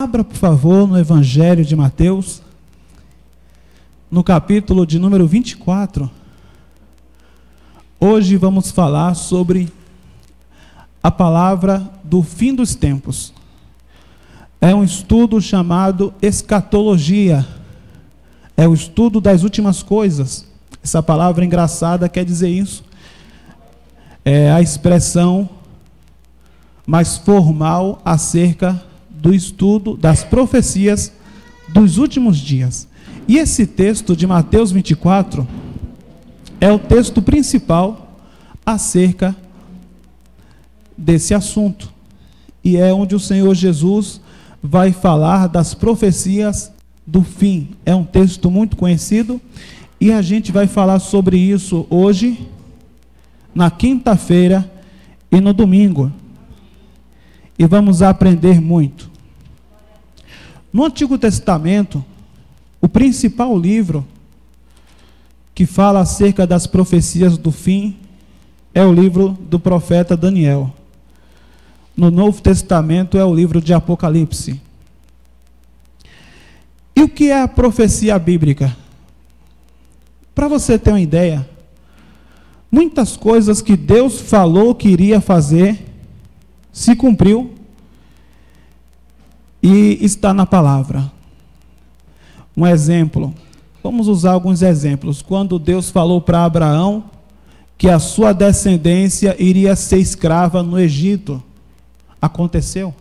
Abra, por favor, no Evangelho de Mateus, no capítulo de número 24. Hoje vamos falar sobre a palavra do fim dos tempos. É um estudo chamado escatologia. É o estudo das últimas coisas. Essa palavra engraçada quer dizer isso. É a expressão mais formal acerca do estudo das profecias dos últimos dias. E esse texto de Mateus 24 é o texto principal acerca desse assunto. E é onde o Senhor Jesus vai falar das profecias do fim. É um texto muito conhecido e a gente vai falar sobre isso hoje, na quinta-feira e no domingo. E vamos aprender muito. No Antigo Testamento, o principal livro que fala acerca das profecias do fim é o livro do profeta Daniel. No Novo Testamento é o livro de Apocalipse. E o que é a profecia bíblica? Para você ter uma ideia, muitas coisas que Deus falou que iria fazer se cumpriu e está na palavra. Um exemplo, vamos usar alguns exemplos. Quando Deus falou para Abraão que a sua descendência iria ser escrava no Egito, aconteceu.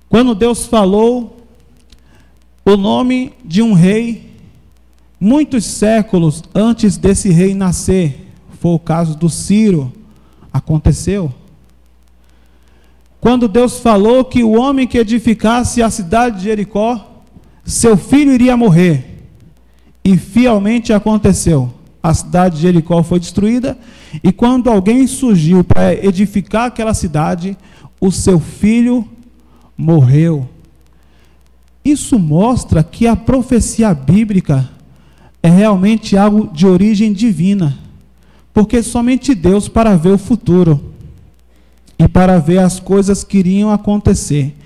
Quando Deus falou o nome de um rei, muitos séculos antes desse rei nascer, foi o caso do Ciro, aconteceu. Quando Deus falou que o homem que edificasse a cidade de Jericó, seu filho iria morrer, e fielmente aconteceu. A cidade de Jericó foi destruída, e quando alguém surgiu para edificar aquela cidade, o seu filho morreu. Isso mostra que a profecia bíblica é realmente algo de origem divina, porque somente Deus para ver o futuro e para ver as coisas que iriam acontecer.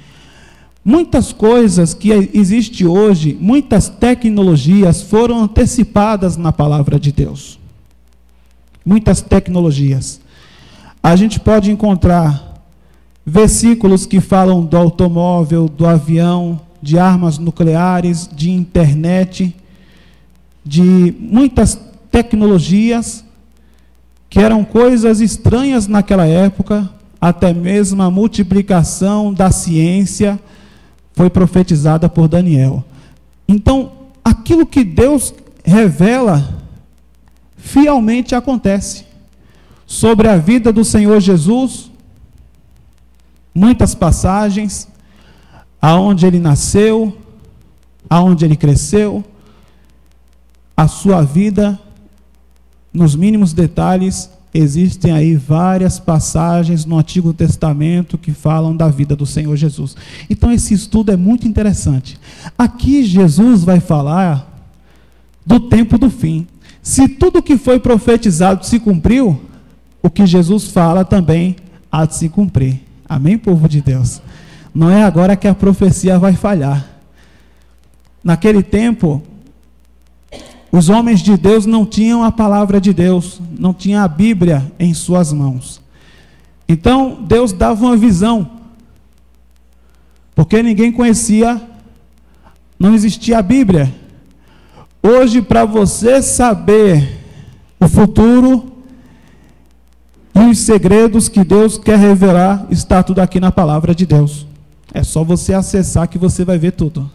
Muitas coisas que existem hoje, muitas tecnologias foram antecipadas na palavra de Deus. Muitas tecnologias. A gente pode encontrar versículos que falam do automóvel, do avião, de armas nucleares, de internet, de muitas tecnologias que eram coisas estranhas naquela época. Até mesmo a multiplicação da ciência foi profetizada por Daniel. Então, aquilo que Deus revela, fielmente acontece. Sobre a vida do Senhor Jesus, muitas passagens, aonde ele nasceu, aonde ele cresceu, a sua vida, nos mínimos detalhes. Existem aí várias passagens no Antigo Testamento que falam da vida do Senhor Jesus. Então esse estudo é muito interessante. Aqui Jesus vai falar do tempo do fim. Se tudo que foi profetizado se cumpriu, o que Jesus fala também há de se cumprir. Amém, povo de Deus? Não é agora que a profecia vai falhar. Naquele tempo, os homens de Deus não tinham a palavra de Deus, não tinham a Bíblia em suas mãos. Então, Deus dava uma visão, porque ninguém conhecia, não existia a Bíblia. Hoje, para você saber o futuro e os segredos que Deus quer revelar, está tudo aqui na palavra de Deus. É só você acessar que você vai ver tudo.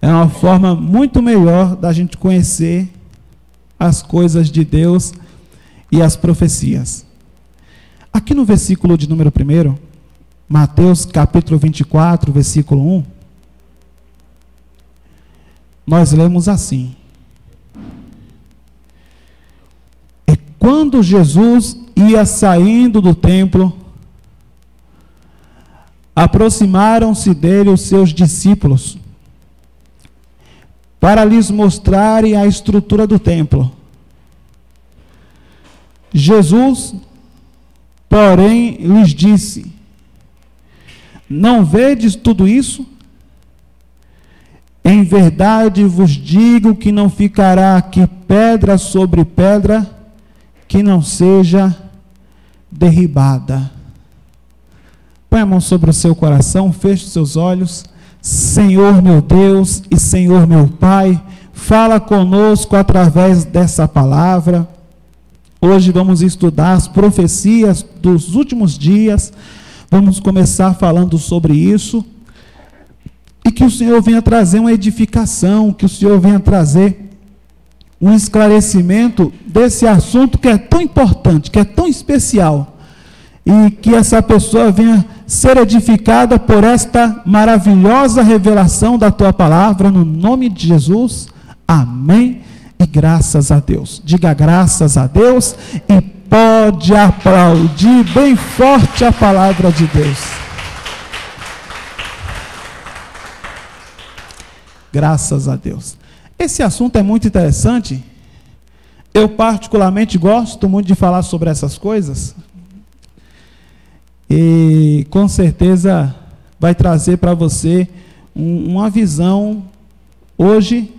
É uma forma muito melhor da gente conhecer as coisas de Deus e as profecias. Aqui no versículo de número 1, Mateus capítulo 24, versículo 1, nós lemos assim: E quando Jesus ia saindo do templo, aproximaram-se dele os seus discípulos, para lhes mostrarem a estrutura do templo. Jesus, porém, lhes disse: Não vedes tudo isso? Em verdade vos digo que não ficará aqui pedra sobre pedra que não seja derribada. Põe a mão sobre o seu coração, feche os seus olhos. Senhor meu Deus e Senhor meu Pai, fala conosco através dessa palavra. Hoje vamos estudar as profecias dos últimos dias. Vamos começar falando sobre isso. E que o Senhor venha trazer uma edificação, que o Senhor venha trazer um esclarecimento desse assunto que é tão importante, que é tão especial. E que essa pessoa venha ser edificada por esta maravilhosa revelação da Tua palavra, no nome de Jesus. Amém. E graças a Deus. Diga graças a Deus e pode aplaudir bem forte a palavra de Deus. Graças a Deus. Esse assunto é muito interessante. Eu particularmente gosto muito de falar sobre essas coisas. E com certeza vai trazer para você uma visão hoje,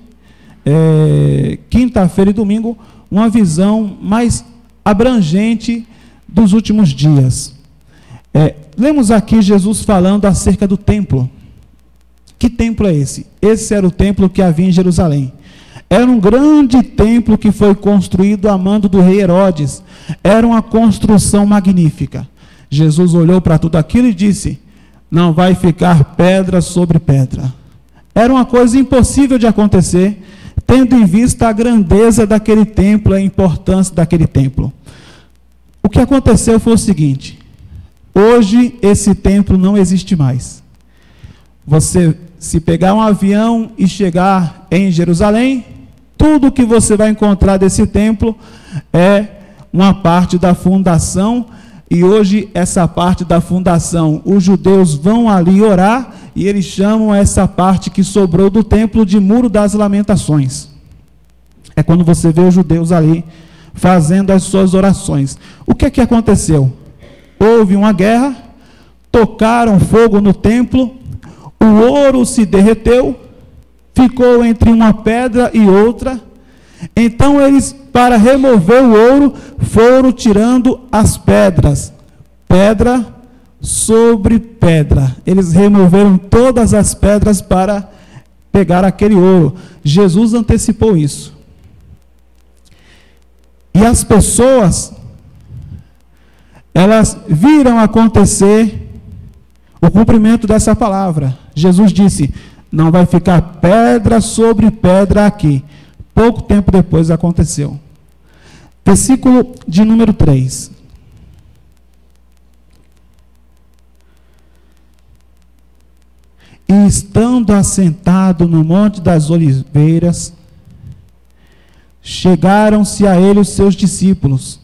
quinta-feira e domingo, uma visão mais abrangente dos últimos dias. Lemos aqui Jesus falando acerca do templo. Que templo é esse? Esse era o templo que havia em Jerusalém. Era um grande templo que foi construído a mando do rei Herodes. Era uma construção magnífica. Jesus olhou para tudo aquilo e disse: não vai ficar pedra sobre pedra. Era uma coisa impossível de acontecer, tendo em vista a grandeza daquele templo, a importância daquele templo. O que aconteceu foi o seguinte: hoje esse templo não existe mais. Você, se pegar um avião e chegar em Jerusalém, tudo que você vai encontrar desse templo é uma parte da fundação. E hoje essa parte da fundação, os judeus vão ali orar e eles chamam essa parte que sobrou do templo de Muro das Lamentações. É quando você vê os judeus ali fazendo as suas orações. O que aconteceu? Houve uma guerra, tocaram fogo no templo, o ouro se derreteu, ficou entre uma pedra e outra. Então eles, para remover o ouro, foram tirando as pedras, pedra sobre pedra. Eles removeram todas as pedras para pegar aquele ouro. Jesus antecipou isso. E as pessoas, elas viram acontecer o cumprimento dessa palavra. Jesus disse: não vai ficar pedra sobre pedra aqui. Pouco tempo depois aconteceu. Versículo de número 3. E estando assentado no Monte das Oliveiras, chegaram-se a ele os seus discípulos,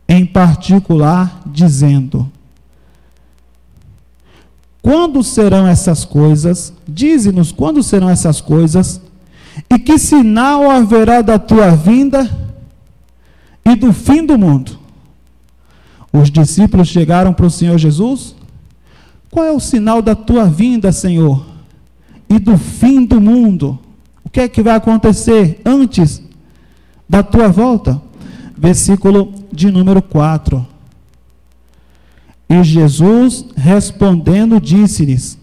em particular, dizendo: quando serão essas coisas? Dize-nos quando serão essas coisas, e que sinal haverá da tua vinda e do fim do mundo? Os discípulos chegaram para o Senhor Jesus: qual é o sinal da tua vinda, Senhor, e do fim do mundo? O que é que vai acontecer antes da tua volta? Versículo de número 4. E Jesus, respondendo, disse-lhes: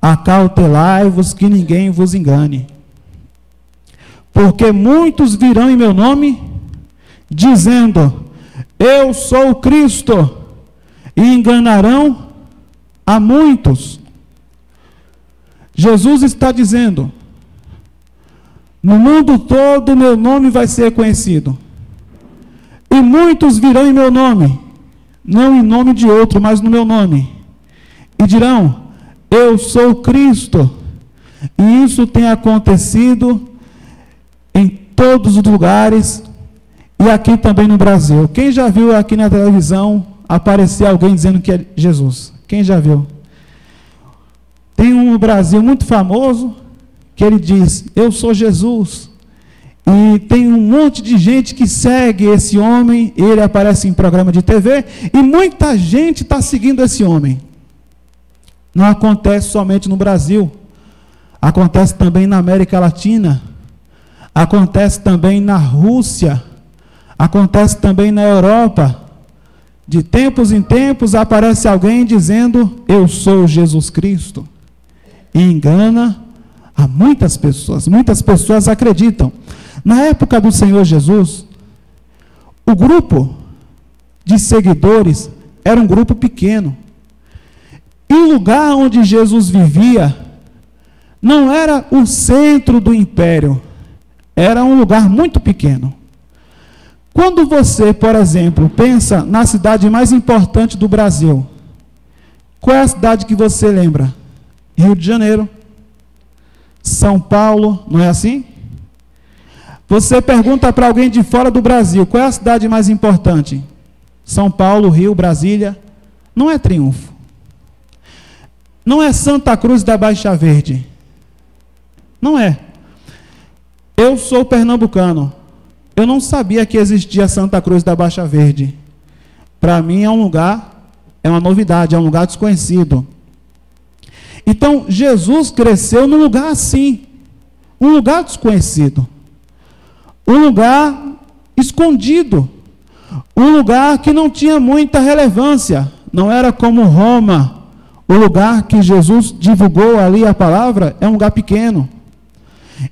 acautelai-vos que ninguém vos engane. Porque muitos virão em meu nome, dizendo: eu sou o Cristo, e enganarão a muitos. Jesus está dizendo: no mundo todo meu nome vai ser conhecido, e muitos virão em meu nome, não em nome de outro, mas no meu nome, e dirão: eu sou o Cristo. E isso tem acontecido em todos os lugares, e aqui também no Brasil. Quem já viu aqui na televisão aparecer alguém dizendo que é Jesus? Quem já viu? Tem um no Brasil muito famoso, que ele diz: eu sou Jesus. E tem um monte de gente que segue esse homem, ele aparece em programa de TV, e muita gente está seguindo esse homem. Não acontece somente no Brasil, acontece também na América Latina, acontece também na Rússia, acontece também na Europa. De tempos em tempos aparece alguém dizendo: eu sou Jesus Cristo, e engana a muitas pessoas acreditam. Na época do Senhor Jesus, o grupo de seguidores era um grupo pequeno, e o lugar onde Jesus vivia não era o centro do império, era um lugar muito pequeno. Quando você, por exemplo, pensa na cidade mais importante do Brasil, qual é a cidade que você lembra? Rio de Janeiro, São Paulo, não é assim? Você pergunta para alguém de fora do Brasil, qual é a cidade mais importante? São Paulo, Rio, Brasília? Não é Triunfo. Não é Santa Cruz da Baixa Verde. Não é. Eu sou pernambucano. Eu não sabia que existia Santa Cruz da Baixa Verde. Para mim é um lugar, é uma novidade, é um lugar desconhecido. Então, Jesus cresceu num lugar assim, um lugar desconhecido, um lugar escondido, um lugar que não tinha muita relevância, não era como Roma, o lugar que Jesus divulgou ali a palavra, é um lugar pequeno.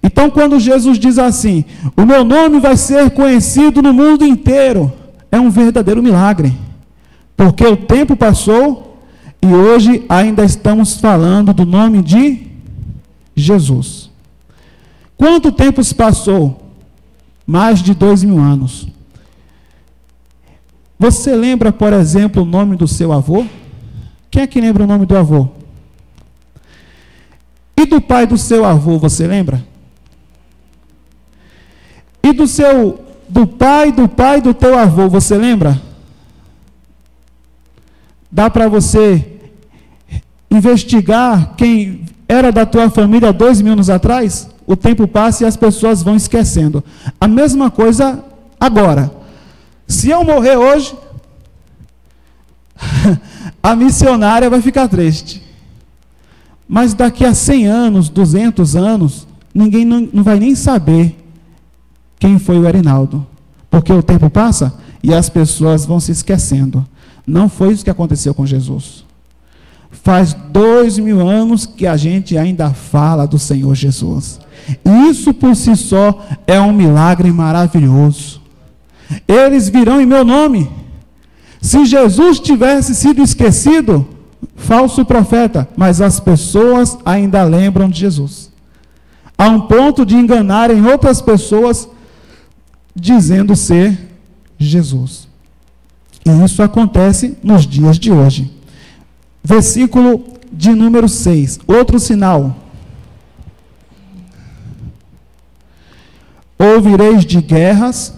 Então, quando Jesus diz assim: o meu nome vai ser conhecido no mundo inteiro, é um verdadeiro milagre, porque o tempo passou e hoje ainda estamos falando do nome de Jesus. Quanto tempo se passou? Mais de 2000 anos. Você lembra, por exemplo, o nome do seu avô? Quem é que lembra o nome do avô? E do pai do seu avô, você lembra? E do pai do teu avô, você lembra? Dá para você investigar quem era da tua família 2000 anos atrás? O tempo passa e as pessoas vão esquecendo. A mesma coisa agora. Se eu morrer hoje, a missionária vai ficar triste. Mas daqui a 100 anos, 200 anos, ninguém não vai nem saber quem foi o Erinaldo. Porque o tempo passa e as pessoas vão se esquecendo. Não foi isso que aconteceu com Jesus. Faz 2000 anos que a gente ainda fala do Senhor Jesus. Isso por si só é um milagre maravilhoso. Eles virão em meu nome. Se Jesus tivesse sido esquecido, falso profeta, mas as pessoas ainda lembram de Jesus. A um ponto de enganarem outras pessoas dizendo ser Jesus. E isso acontece nos dias de hoje. Versículo de número 6. Outro sinal. Ouvireis de guerras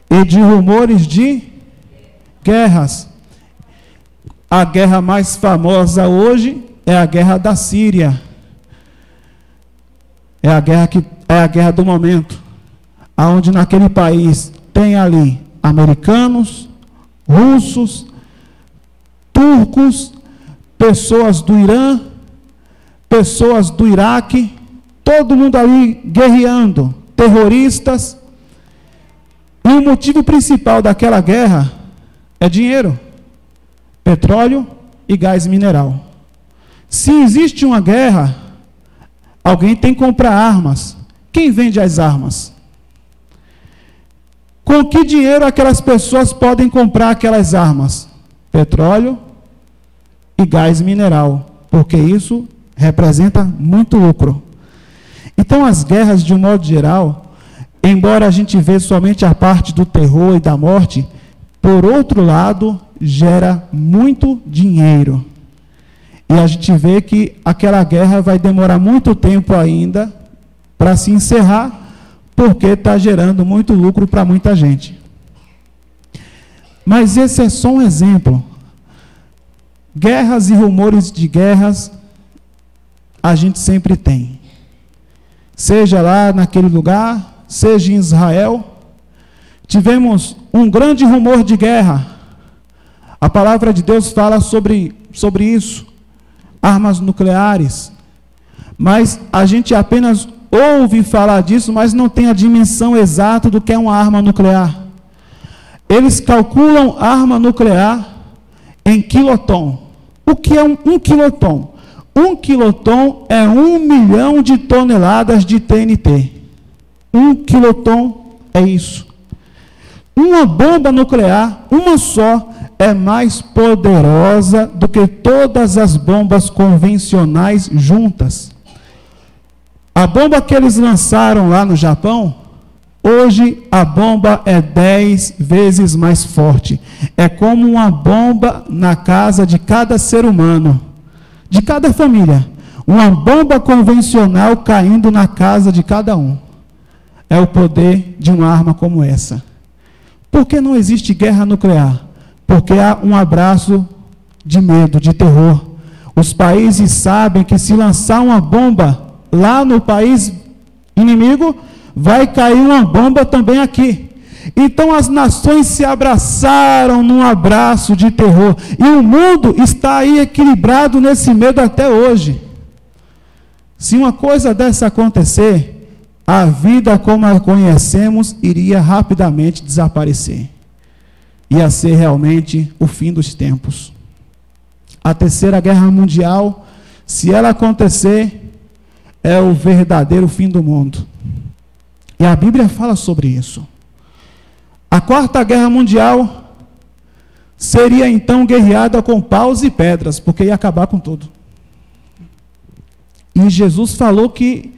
e de rumores de guerras. A guerra mais famosa hoje é a guerra da Síria. É a guerra do momento, aonde naquele país tem ali americanos, russos, turcos, pessoas do Irã, pessoas do Iraque, todo mundo ali guerreando, terroristas. E o motivo principal daquela guerra é dinheiro, petróleo e gás mineral. Se existe uma guerra, alguém tem que comprar armas. Quem vende as armas? Com que dinheiro aquelas pessoas podem comprar aquelas armas? Petróleo e gás mineral, porque isso representa muito lucro. Então, as guerras, de um modo geral, embora a gente vê somente a parte do terror e da morte, por outro lado, gera muito dinheiro. E a gente vê que aquela guerra vai demorar muito tempo ainda para se encerrar, porque está gerando muito lucro para muita gente. Mas esse é só um exemplo. Guerras e rumores de guerras, a gente sempre tem. Seja lá naquele lugar, seja em Israel, tivemos um grande rumor de guerra. A palavra de Deus fala sobre isso. armas nucleares. Mas a gente apenas ouve falar disso, mas não tem a dimensão exata do que é uma arma nuclear. Eles calculam arma nuclear em quiloton. O que é um quiloton? Um quiloton é 1 milhão de toneladas de TNT. 1 quiloton é isso. Uma bomba nuclear, uma só, é mais poderosa do que todas as bombas convencionais juntas. A bomba que eles lançaram lá no Japão, hoje a bomba é 10 vezes mais forte. É como uma bomba na casa de cada ser humano, de cada família. Uma bomba convencional caindo na casa de cada um. É o poder de uma arma como essa. Por que não existe guerra nuclear? Porque há um abraço de medo, de terror. Os países sabem que se lançar uma bomba lá no país inimigo, vai cair uma bomba também aqui. Então as nações se abraçaram num abraço de terror. E o mundo está aí equilibrado nesse medo até hoje. Se uma coisa dessa acontecer, a vida como a conhecemos iria rapidamente desaparecer. Ia ser realmente o fim dos tempos. A Terceira Guerra Mundial, se ela acontecer, é o verdadeiro fim do mundo. E a Bíblia fala sobre isso. A Quarta Guerra Mundial seria então guerreada com paus e pedras, porque ia acabar com tudo. E Jesus falou que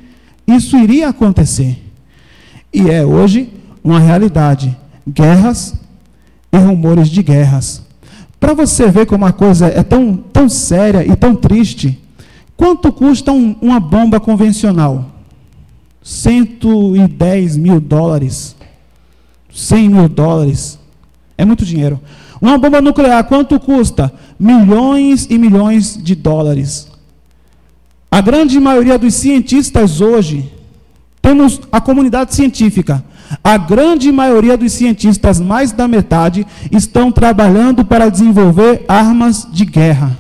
isso iria acontecer. E é hoje uma realidade. Guerras e rumores de guerras. Para você ver como a coisa é tão séria e tão triste, quanto custa uma bomba convencional? 110 mil dólares. 100 mil dólares. É muito dinheiro. Uma bomba nuclear, quanto custa? Milhões e milhões de dólares. A grande maioria dos cientistas hoje, temos a comunidade científica, a grande maioria dos cientistas, mais da metade, estão trabalhando para desenvolver armas de guerra.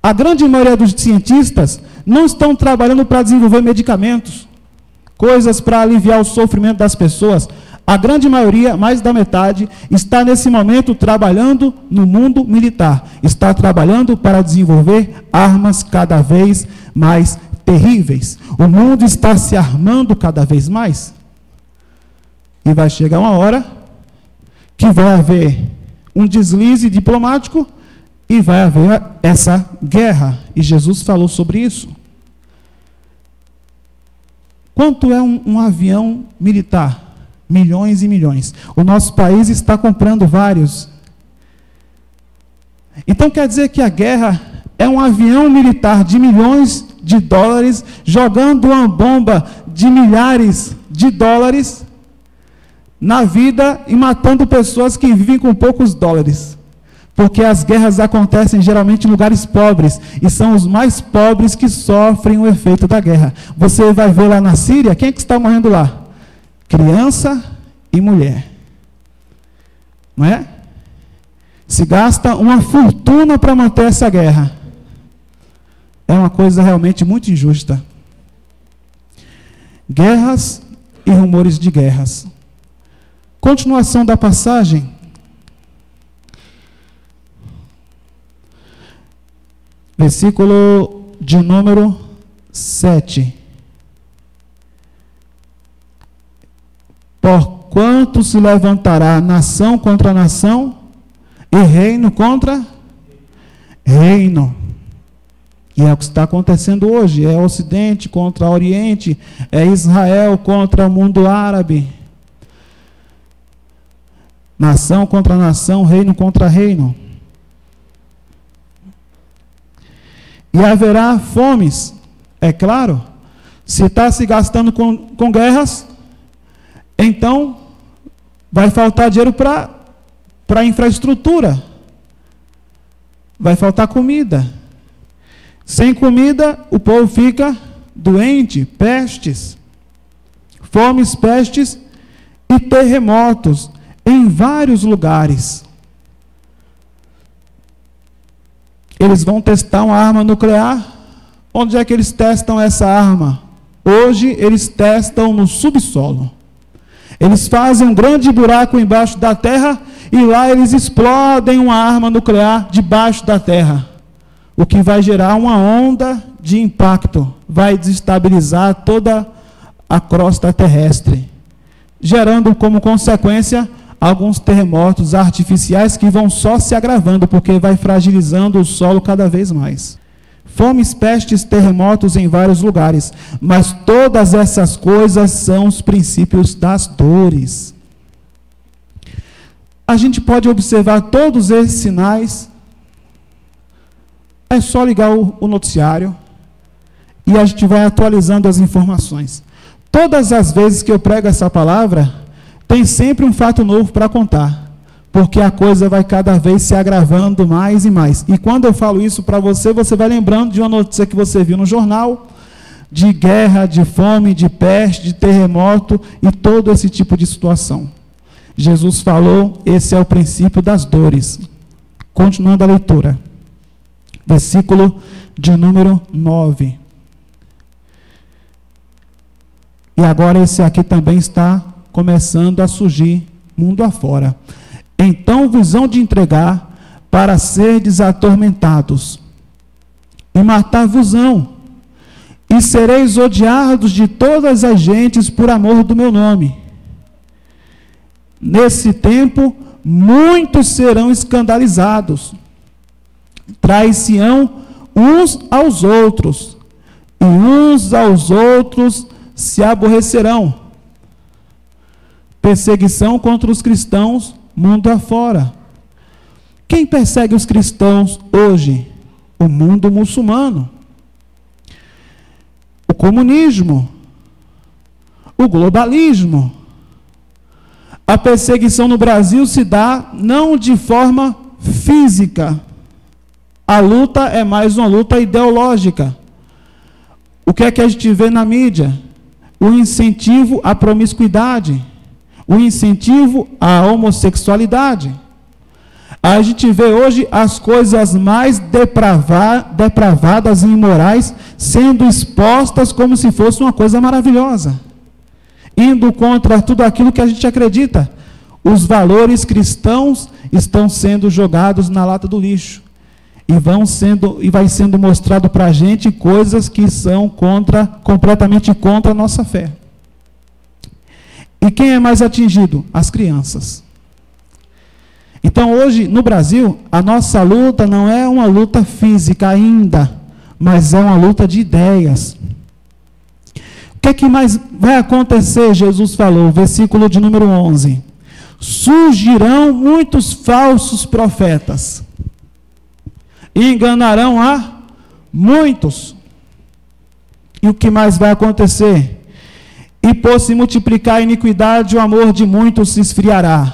A grande maioria dos cientistas não estão trabalhando para desenvolver medicamentos, coisas para aliviar o sofrimento das pessoas. A grande maioria, mais da metade, está nesse momento trabalhando no mundo militar. Está trabalhando para desenvolver armas cada vez mais terríveis. O mundo está se armando cada vez mais. E vai chegar uma hora que vai haver um deslize diplomático e vai haver essa guerra. E Jesus falou sobre isso. Quanto é um avião militar? Milhões e milhões. O nosso país está comprando vários. Então quer dizer que a guerra é um avião militar de milhões de dólares jogando uma bomba de milhares de dólares na vida e matando pessoas que vivem com poucos dólares. Porque as guerras acontecem geralmente em lugares pobres, e são os mais pobres que sofrem o efeito da guerra. Você vai ver lá na Síria, quem é que está morrendo lá? Criança e mulher. Não é? Se gasta uma fortuna para manter essa guerra. É uma coisa realmente muito injusta. Guerras e rumores de guerras. Continuação da passagem. Versículo de número 7. Porquanto se levantará nação contra nação e reino contra reino. E é o que está acontecendo hoje. É Ocidente contra Oriente, é Israel contra o mundo árabe. Nação contra nação, reino contra reino. E haverá fomes, é claro. Se está se gastando com guerras, então vai faltar dinheiro para infraestrutura. Vai faltar comida. Sem comida, o povo fica doente, pestes, fomes, pestes e terremotos em vários lugares. Eles vão testar uma arma nuclear. Onde é que eles testam essa arma? Hoje eles testam no subsolo. Eles fazem um grande buraco embaixo da terra e lá eles explodem uma arma nuclear debaixo da terra, o que vai gerar uma onda de impacto, vai desestabilizar toda a crosta terrestre, gerando como consequência alguns terremotos artificiais que vão só se agravando, porque vai fragilizando o solo cada vez mais. Fomes, pestes, terremotos em vários lugares, mas todas essas coisas são os princípios das dores. A gente pode observar todos esses sinais. É só ligar o noticiário e a gente vai atualizando as informações. Todas as vezes que eu prego essa palavra, tem sempre um fato novo para contar, porque a coisa vai cada vez se agravando mais e mais. E quando eu falo isso para você, você vai lembrando de uma notícia que você viu no jornal, de guerra, de fome, de peste, de terremoto e todo esse tipo de situação. Jesus falou, esse é o princípio das dores. Continuando a leitura. Versículo de número 9. E agora esse aqui também está começando a surgir mundo afora. Então vos hão de entregar para serdes atormentados, e matar-vos-ão, e sereis odiados de todas as gentes por amor do meu nome. Nesse tempo, muitos serão escandalizados, trair-se-ão uns aos outros, e uns aos outros se aborrecerão. Perseguição contra os cristãos, mundo afora. Quem persegue os cristãos hoje? O mundo muçulmano, o comunismo, o globalismo. A perseguição no Brasil se dá não de forma física. A luta é mais uma luta ideológica. O que é que a gente vê na mídia? O incentivo à promiscuidade, o incentivo à homossexualidade. A gente vê hoje as coisas mais depravadas e imorais sendo expostas como se fosse uma coisa maravilhosa, indo contra tudo aquilo que a gente acredita. Os valores cristãos estão sendo jogados na lata do lixo. E vai sendo mostrado para a gente coisas que são completamente contra a nossa fé. E quem é mais atingido? As crianças. Então hoje, no Brasil, a nossa luta não é uma luta física ainda, mas é uma luta de ideias. O que é que mais vai acontecer? Jesus falou, versículo de número 11. Surgirão muitos falsos profetas, e enganarão a muitos. E o que mais vai acontecer? E por se multiplicar a iniquidade, o amor de muitos se esfriará.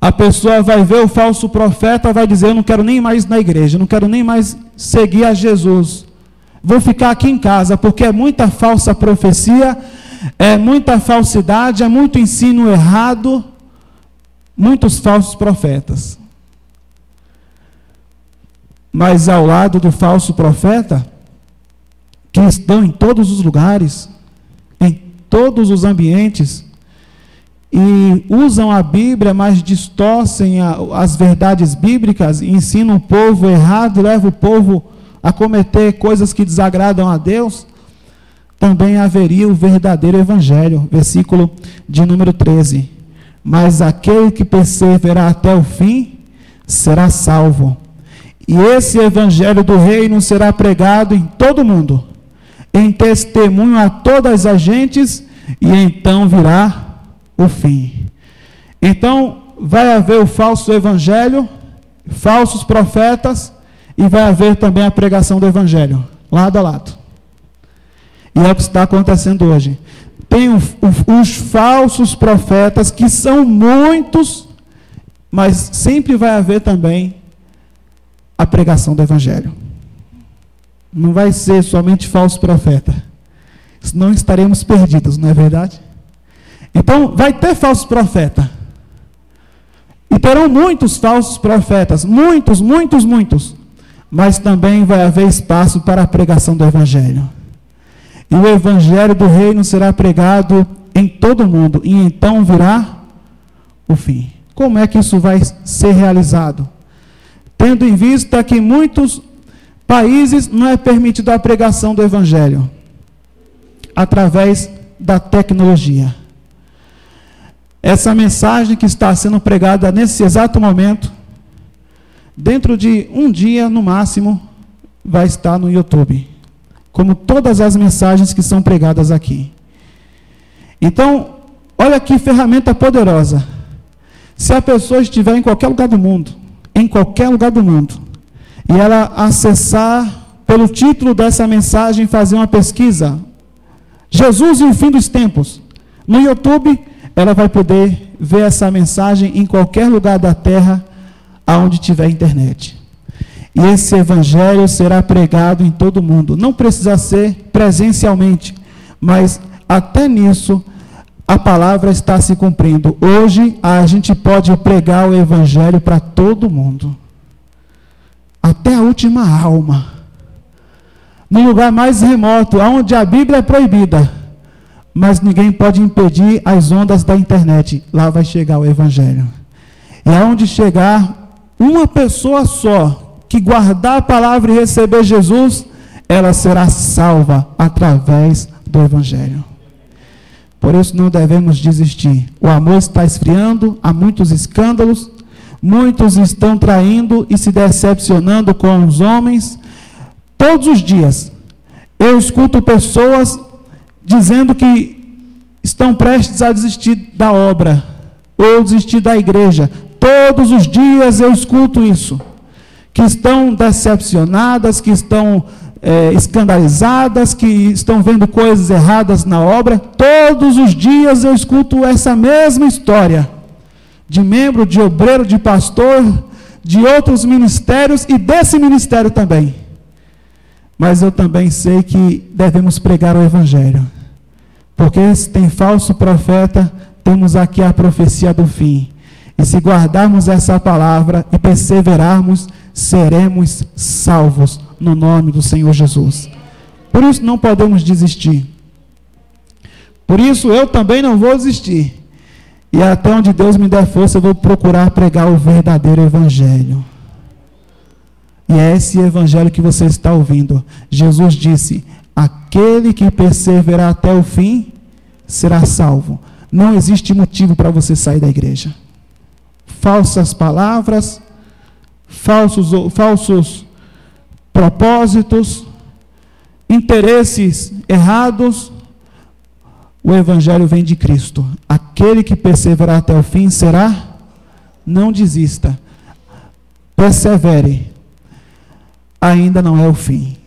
A pessoa vai ver o falso profeta, vai dizer, eu não quero nem mais ir na igreja, não quero nem mais seguir a Jesus. Vou ficar aqui em casa, porque é muita falsa profecia, é muita falsidade, é muito ensino errado, muitos falsos profetas. Mas ao lado do falso profeta, que estão em todos os lugares, em todos os ambientes, e usam a Bíblia, mas distorcem as verdades bíblicas, ensinam o povo errado, levam o povo a cometer coisas que desagradam a Deus, também haveria o verdadeiro evangelho. Versículo de número 13. Mas aquele que perseverar até o fim, será salvo. E esse evangelho do reino será pregado em todo o mundo, em testemunho a todas as gentes, e então virá o fim. Então, vai haver o falso evangelho, falsos profetas, e vai haver também a pregação do evangelho, lado a lado. E é o que está acontecendo hoje. Tem os falsos profetas, que são muitos, mas sempre vai haver também a pregação do evangelho. Não vai ser somente falso profeta, senão estaremos perdidos, não é verdade? Então, vai ter falso profeta. E terão muitos falsos profetas, muitos. mas também vai haver espaço para a pregação do Evangelho. E o Evangelho do Reino será pregado em todo o mundo, e então virá o fim. Como é que isso vai ser realizado? Tendo em vista que em muitos países não é permitida a pregação do Evangelho, através da tecnologia. Essa mensagem que está sendo pregada nesse exato momento, dentro de um dia, no máximo, vai estar no YouTube, como todas as mensagens que são pregadas aqui. Então, olha que ferramenta poderosa. Se a pessoa estiver em qualquer lugar do mundo, e ela acessar pelo título dessa mensagem, fazer uma pesquisa, Jesus e o fim dos tempos, no YouTube, ela vai poder ver essa mensagem em qualquer lugar da terra, aonde tiver internet. E esse Evangelho será pregado em todo o mundo. Não precisa ser presencialmente, mas até nisso a palavra está se cumprindo. Hoje a gente pode pregar o Evangelho para todo mundo, até a última alma, no lugar mais remoto, onde a Bíblia é proibida, mas ninguém pode impedir as ondas da internet. Lá vai chegar o Evangelho. E aonde chegar uma pessoa só, que guardar a palavra e receber Jesus, ela será salva através do Evangelho. Por isso não devemos desistir. O amor está esfriando, há muitos escândalos, muitos estão traindo e se decepcionando com os homens. Todos os dias eu escuto pessoas dizendo que estão prestes a desistir da obra, ou desistir da igreja. Todos os dias eu escuto isso, que estão decepcionadas, que estão escandalizadas, que estão vendo coisas erradas na obra. Todos os dias eu escuto essa mesma história, de membro, de obreiro, de pastor, de outros ministérios e desse ministério também. Mas eu também sei que devemos pregar o Evangelho, porque se tem falso profeta, temos aqui a profecia do fim. E se guardarmos essa palavra e perseverarmos, seremos salvos no nome do Senhor Jesus. Por isso não podemos desistir. Por isso eu também não vou desistir. E até onde Deus me der força, eu vou procurar pregar o verdadeiro Evangelho. E é esse Evangelho que você está ouvindo. Jesus disse: aquele que perseverar até o fim será salvo. Não existe motivo para você sair da igreja. Falsas palavras, falsos propósitos, interesses errados. O Evangelho vem de Cristo. Aquele que perseverar até o fim será, não desista, persevere, ainda não é o fim.